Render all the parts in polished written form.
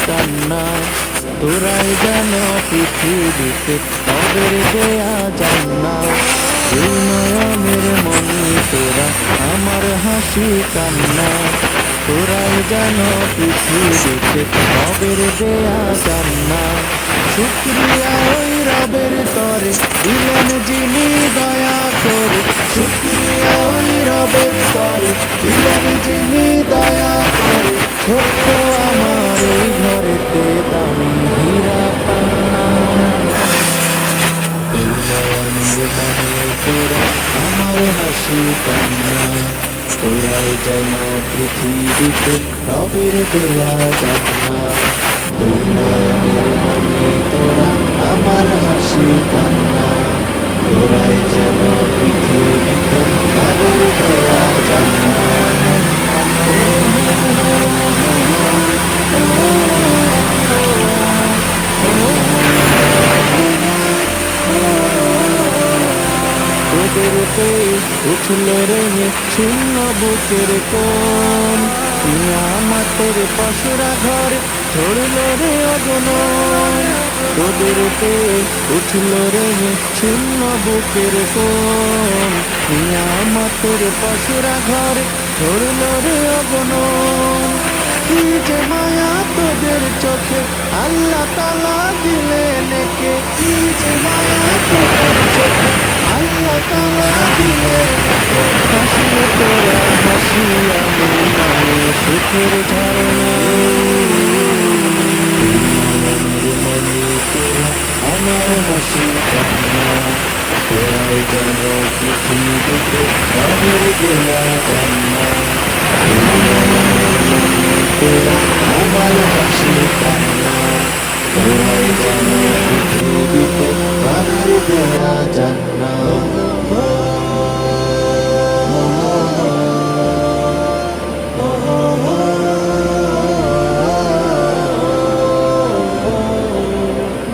কান্না, তোরাই যেন পৃথিবীতে রবের দেয়া জান্নাত। দুই নয়নের মনি তোরা আমার হাসি কান্না, তোরাই যেন পৃথিবীতে রবের দেয়া জান্নাত। শুকরিয়া ওই রবের তরে দিলেন যিনি দয়া করে, শুকরিয়া ওই রবের তরে দিলেন যিনি দয়া করে। ছোট্ট আমার এই ঘরেতে দামি হীরা পান্না, এই নয়নের মনে তোরা আমার হাসি কান্না, তোরাই যেন পৃথিবীতে রবের দেয়া জান্নাত। এই নয়নের মনে তোরা আমার হাসি কান্না, তোরাই যেন পৃথিবীতে রবের দেয়া জান্নাত। তোদেরতে উঠল রে শূন্য বুকের কোণ, কিয়ামতের পশুরা ঘরে ছড়ল রে অগণন। তোদেরতে উঠল রে শূন্য বুকের কোণ, কিয়ামতের পশুরা ঘরে ছড়ল রে অগণন। কি যে মায়া তোদের চোখে আল্লাহ তাআলা দিলেন একে, কি যে মায়া তোদের চোখে আল্লাহ তাআলা দিলেন একে। হাসিয়ে তোরা হাসি আমি নামে সুখের ঝরনা, মনে তোরা আমার হাসি কান্না, তোরাই যেন পৃথিবীতে রবের দেয়া জান্নাত। তোরা আমার হাসি কান্না, তোরাই যেন পৃথিবীতে রবের দেয়া জান্নাত।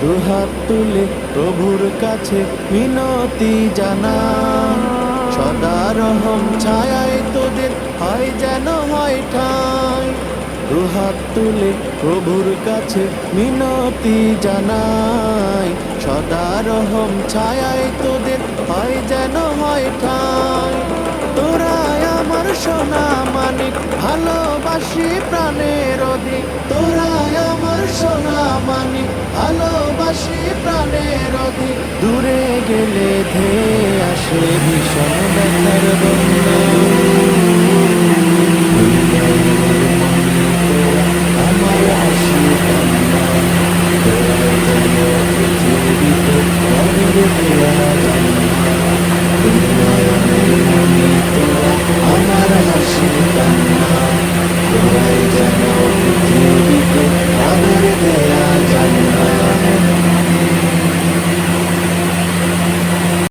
দুহাত তুলে প্রভুর কাছে মিনতি জানাই, সদা রহম ছায়ায় তোদের হয় যেন হয় ঠাঁই। দুহাত তুলে প্রভুর কাছে মিনতি জানাই, সদা রহম ছায়ায় তোদের হয় যেন হয় ঠাঁই। তোরাই আমার সোনা মানিক ভালোবাসি প্রাণের অধিক, তোরাই আমার সোনা মানিক ভালোবাসি প্রাণের অধিক। দূরে গেলে ধেয়ে আসে ভীষণ ব্যথার বন্যা, আমার হাসি কান্না, তোরাই যেন পৃথিবীতে রবের দেয়া